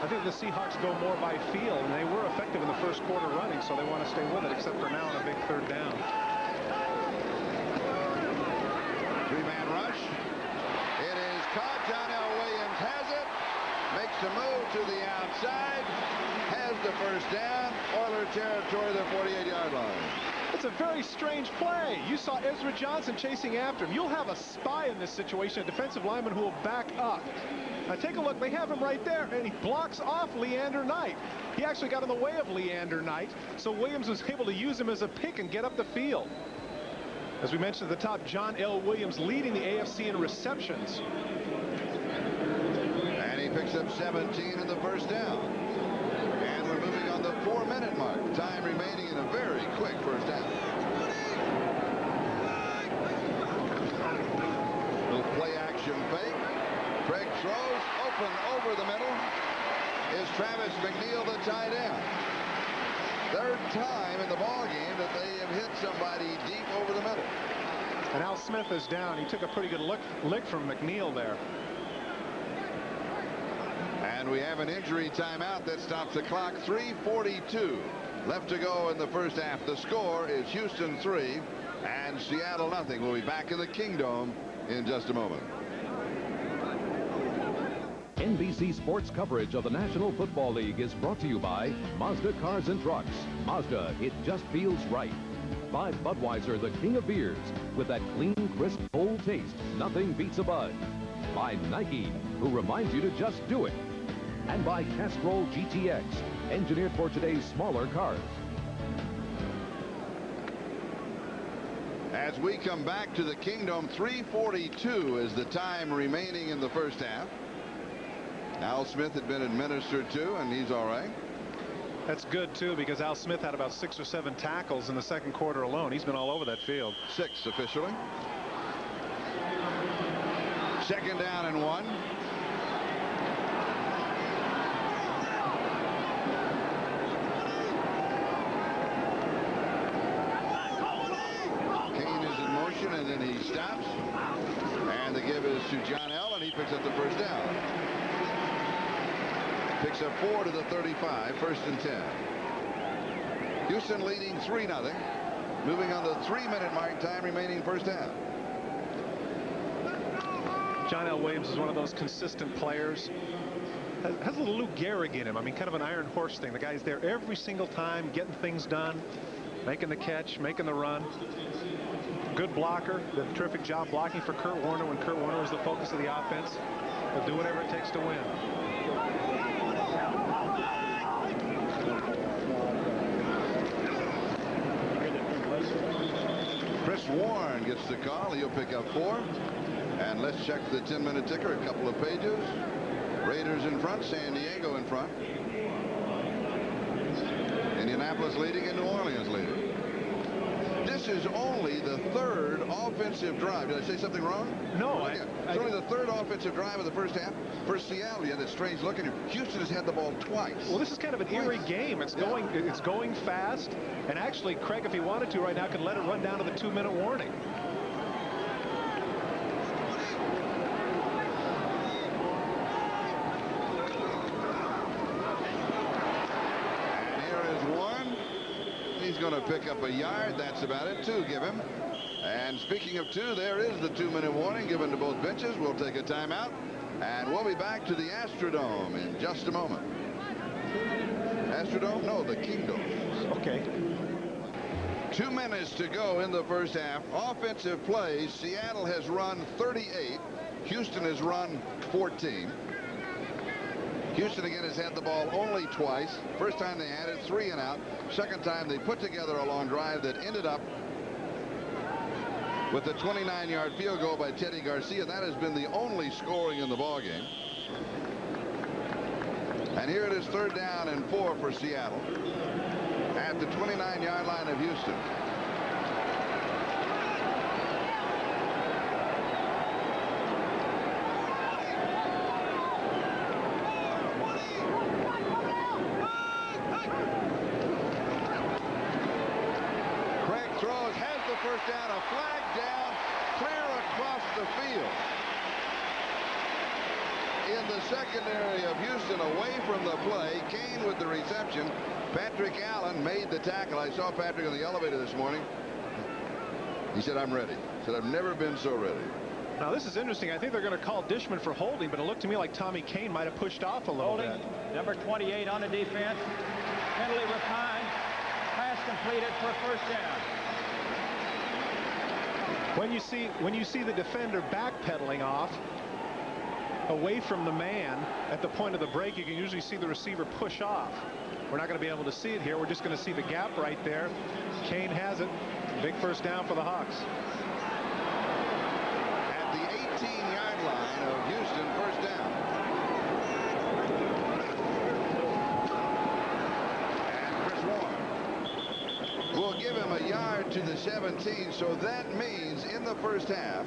I think the Seahawks go more by feel, and they were effective in the first quarter running, so they want to stay with it, except for now on a big 3rd down. to the outside. Has the first down. Oiler territory, the 48-yard line. It's a very strange play. You saw Ezra Johnson chasing after him. You'll have a spy in this situation, a defensive lineman who will back up. Now take a look. They have him right there, and he blocks off Leander Knight. He actually got in the way of Leander Knight, so Williams was able to use him as a pick and get up the field. As we mentioned at the top, John L. Williams leading the AFC in receptions. And he picks up 17 in the first down. And we're moving on the 4-minute mark. Time remaining in a very quick first down. Little play action fake. Craig throws open over the middle. Is Travis McNeil, the tight end. Third time in the ball game that they have hit somebody deep over the middle. And Al Smith is down. He took a pretty good lick from McNeil there. And we have an injury timeout that stops the clock. 3:42 left to go in the first half. The score is Houston 3 and Seattle nothing. We'll be back in the Kingdome in just a moment. NBC Sports coverage of the National Football League is brought to you by Mazda Cars and Trucks. Mazda, it just feels right. By Budweiser, the king of beers. With that clean, crisp, bold taste, nothing beats a Bud. By Nike, who reminds you to just do it. And by Castrol GTX, engineered for today's smaller cars. As we come back to the Kingdome, 3:42 is the time remaining in the first half. Al Smith had been administered to, and he's all right. That's good, too, because Al Smith had about 6 or 7 tackles in the second quarter alone. He's been all over that field. 6 officially. Second down and 1. Kane is in motion, and then he stops. And the give is to John L., and he picks up the first down. Picks up 4 to the 35, first and 10. Houston leading 3-0. Moving on the 3-minute mark, time remaining first half. John L. Williams is one of those consistent players. Has a little Lou Gehrig in him. I mean, kind of an iron horse thing. The guy's there every single time, getting things done, making the catch, making the run. Good blocker. Did a terrific job blocking for Kurt Warner when Kurt Warner was the focus of the offense. He'll do whatever it takes to win. Chris Warren gets the call. He'll pick up 4. And let's check the 10-minute ticker. A couple of pages. Raiders in front. San Diego in front. Indianapolis leading and New Orleans leading. This is only the 3rd offensive drive. Did I say something wrong? No. It's only the 3rd offensive drive of the first half. For Seattle, yeah, that's strange looking. Houston has had the ball twice. Well, this is kind of an eerie game. It's going fast. And actually, Craig, if he wanted to right now, could let it run down to the 2-minute warning. And here is 1. He's going to pick up a yard. That's about it. 2 give him. And speaking of 2, there is the 2-minute warning given to both benches. We'll take a timeout. And we'll be back to the Astrodome in just a moment. Astrodome? No, the Kingdome. Okay. 2 minutes to go in the first half. Offensive plays. Seattle has run 38. Houston has run 14. Houston again has had the ball only twice. First time they had it, 3 and out. Second time they put together a long drive that ended up with a 29-yard field goal by Teddy Garcia. That has been the only scoring in the ballgame. And here it is 3rd down and 4 for Seattle at the 29-yard line of Houston. Craig throws, has the first down, a flag down, clear across the field. In the secondary of Houston, away from the play. Kane with the reception. Patrick Allen made the tackle. I saw Patrick on the elevator this morning. He said, "I'm ready." He said, "I've never been so ready." Now this is interesting. I think they're going to call Dishman for holding, but it looked to me like Tommy Kane might have pushed off a little Holding, bit. number 28 on the defense. Penalty Rapine. Pass completed for a first down. When you see the defender backpedaling off away from the man at the point of the break, you can usually see the receiver push off. We're not going to be able to see it here. We're just going to see the gap right there. Kane has it. Big first down for the Hawks. At the 18-yard line of Houston, first down. And Chris Warren will give him a yard to the 17, so that means in the first half,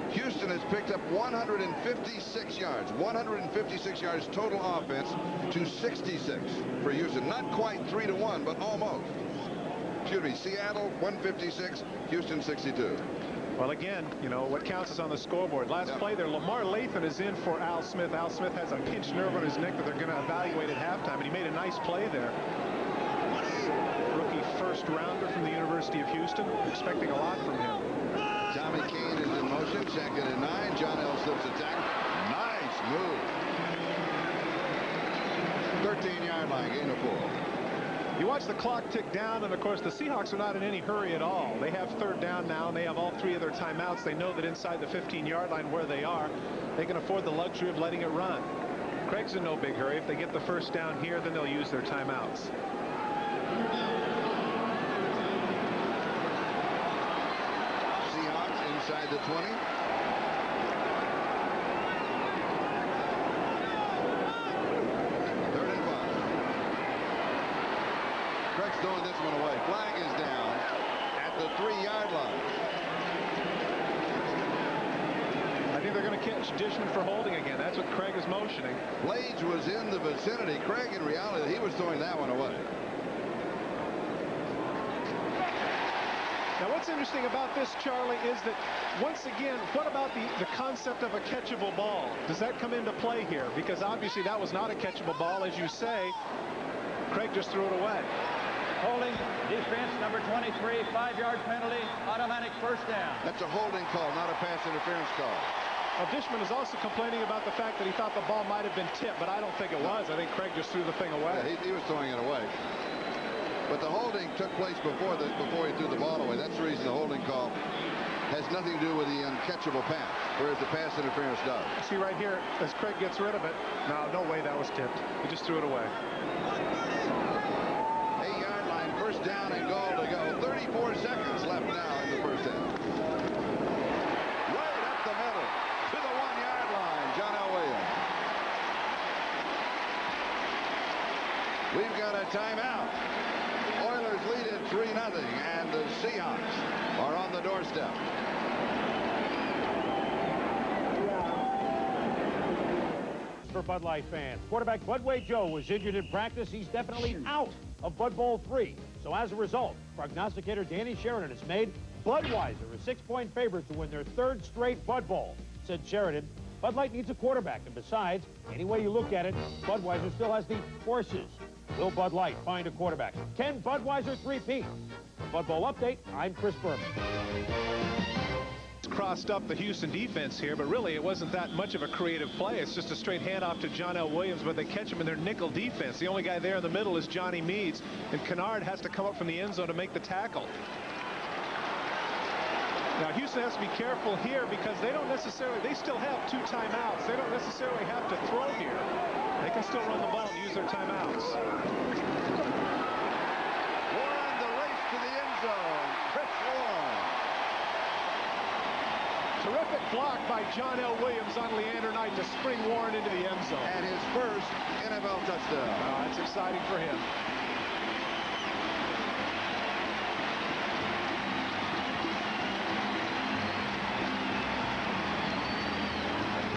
Houston has picked up 156 yards. 156 yards total offense to 66 for Houston. Not quite 3-1, but almost. Excuse me, Seattle 156, Houston 62. Well, again, you know, what counts is on the scoreboard. Last play there, Lamar Lathan is in for Al Smith. Al Smith has a pinched nerve on his neck that they're going to evaluate at halftime, and he made a nice play there. Rookie first rounder from the University of Houston. Expecting a lot from him. Tommy Kane is in motion, 2nd and 9. John L. slips a tackle. Nice move. 13-yard line, gain of 4. You watch the clock tick down, and of course the Seahawks are not in any hurry at all. They have third down now, and they have all 3 of their timeouts. They know that inside the 15-yard line where they are, they can afford the luxury of letting it run. Craig's in no big hurry. If they get the first down here, then they'll use their timeouts. Seahawks inside the 20. Craig's throwing this one away. Flag is down at the 3-yard line. I think they're going to catch Dishman for holding again. That's what Craig is motioning. Blades was in the vicinity. Craig, in reality, he was throwing that one away. Now, what's interesting about this, Charlie, is that once again, what about the concept of a catchable ball? Does that come into play here? Because obviously that was not a catchable ball, as you say. Craig just threw it away. Holding, defense, number 23, 5-yard penalty, automatic first down. That's a holding call, not a pass interference call. Well, Dishman is also complaining about the fact that he thought the ball might have been tipped, but I don't think it was. I think Craig just threw the thing away. Yeah, he was throwing it away. But the holding took place before he threw the ball away. That's the reason the holding call has nothing to do with the uncatchable pass, whereas the pass interference does. See right here, as Craig gets rid of it. No way that was tipped. He just threw it away. 8-yard line, first down and goal to go. 34 seconds left now in the first half. Right up the middle to the 1-yard line, John L. Williams. We've got a timeout. Oilers lead it 3-0, and the Seahawks are on the doorstep. For Bud Light fans, quarterback Budway Joe was injured in practice. He's definitely out of Bud Bowl 3. So as a result, prognosticator Danny Sheridan has made Budweiser a 6-point favorite to win their 3rd straight Bud Bowl. Said Sheridan, Bud Light needs a quarterback, and besides, any way you look at it, Budweiser still has the horses. Will Bud Light find a quarterback? Can Budweiser three-peat? For Bud Bowl Update, I'm Chris Berman. Crossed up the Houston defense here, but really it wasn't that much of a creative play. It's just a straight handoff to John L. Williams, but they catch him in their nickel defense. The only guy there in the middle is Johnny Meads, and Kennard has to come up from the end zone to make the tackle. Now Houston has to be careful here because they still have 2 timeouts. They don't necessarily have to throw here. They can still run the ball and use their timeouts. Warren, the race to the end zone. Chris Warren. Terrific block by John L. Williams on Leander Knight to spring Warren into the end zone. And his first NFL touchdown. That's exciting for him.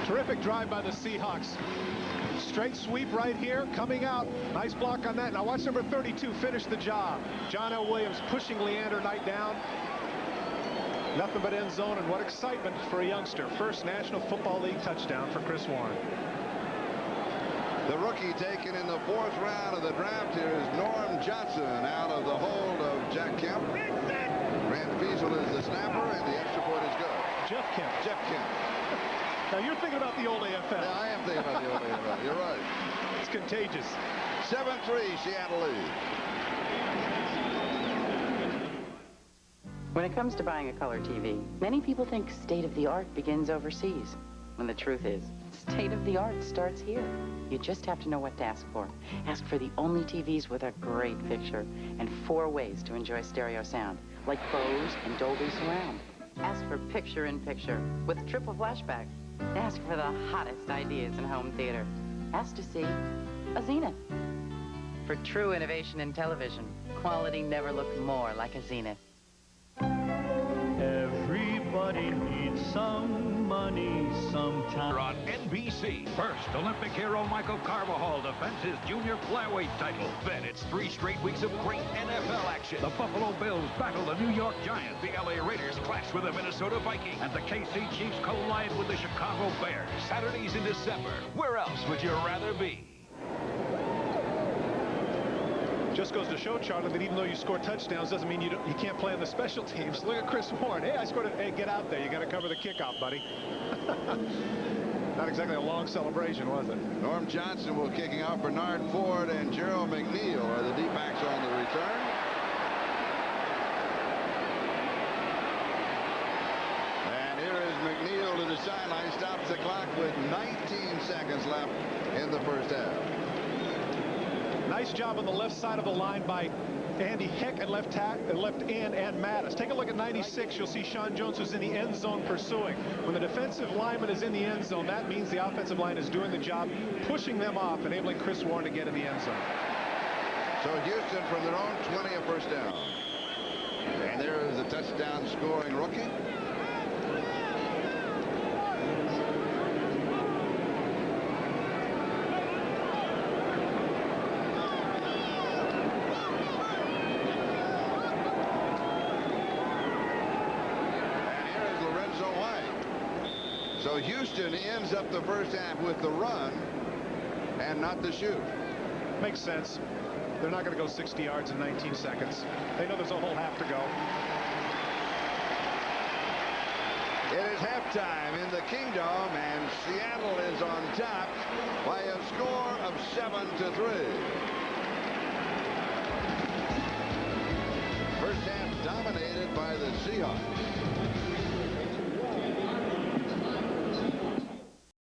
Terrific drive by the Seahawks. Straight sweep right here, coming out. Nice block on that. Now watch number 32 finish the job. John L. Williams pushing Leander Knight down. Nothing but end zone, and what excitement for a youngster. First National Football League touchdown for Chris Warren. The rookie taken in the 4th round of the draft here is Norm Johnson out of the hold of Jack Kemp. Grant Fiesel is the snapper, and the extra point is good. Jeff Kemp. Jeff Kemp. Now you're thinking about the old AFL. Yeah, I am thinking about the old AFL. You're right. It's contagious. 7-3, Seattle lead. When it comes to buying a color TV, many people think state-of-the-art begins overseas, when the truth is, state-of-the-art starts here. You just have to know what to ask for. Ask for the only TVs with a great picture and 4 ways to enjoy stereo sound, like Bose and Dolby Surround. Ask for picture-in-picture with triple flashback. Ask for the hottest ideas in home theater. Ask to see a Zenith. For true innovation in television, quality never looked more like a Zenith. Everybody needs some money sometime. On NBC, first Olympic hero Michael Carbajal defends his junior flyweight title. Then it's 3 straight weeks of great NFL action. The Buffalo Bills battle the New York Giants. The LA Raiders clash with the Minnesota Vikings. And the KC Chiefs collide with the Chicago Bears. Saturdays in December. Where else would you rather be? Just goes to show, Charlie, that even though you score touchdowns doesn't mean you can't play on the special teams. Look at Chris Warren. Hey, I scored it. Hey, get out there. You got to cover the kickoff, buddy. Not exactly a long celebration, was it? Norm Johnson will kicking off. Bernard Ford and Gerald McNeil are the deep backs on the return. And here is McNeil to the sideline. Stops the clock with 19 seconds left in the first half. Nice job on the left side of the line by Andy Heck at left end and Mattis. Take a look at 96. You'll see Sean Jones, who's in the end zone pursuing. When the defensive lineman is in the end zone, that means the offensive line is doing the job, pushing them off, enabling Chris Warren to get in the end zone. So Houston from their own 20, a first down. And there is the touchdown scoring rookie. So Houston ends up the first half with the run and not the shoot. Makes sense. They're not going to go 60 yards in 19 seconds. They know there's a whole half to go. It is halftime in the Kingdom, and Seattle is on top by a score of 7-3. First half dominated by the Seahawks.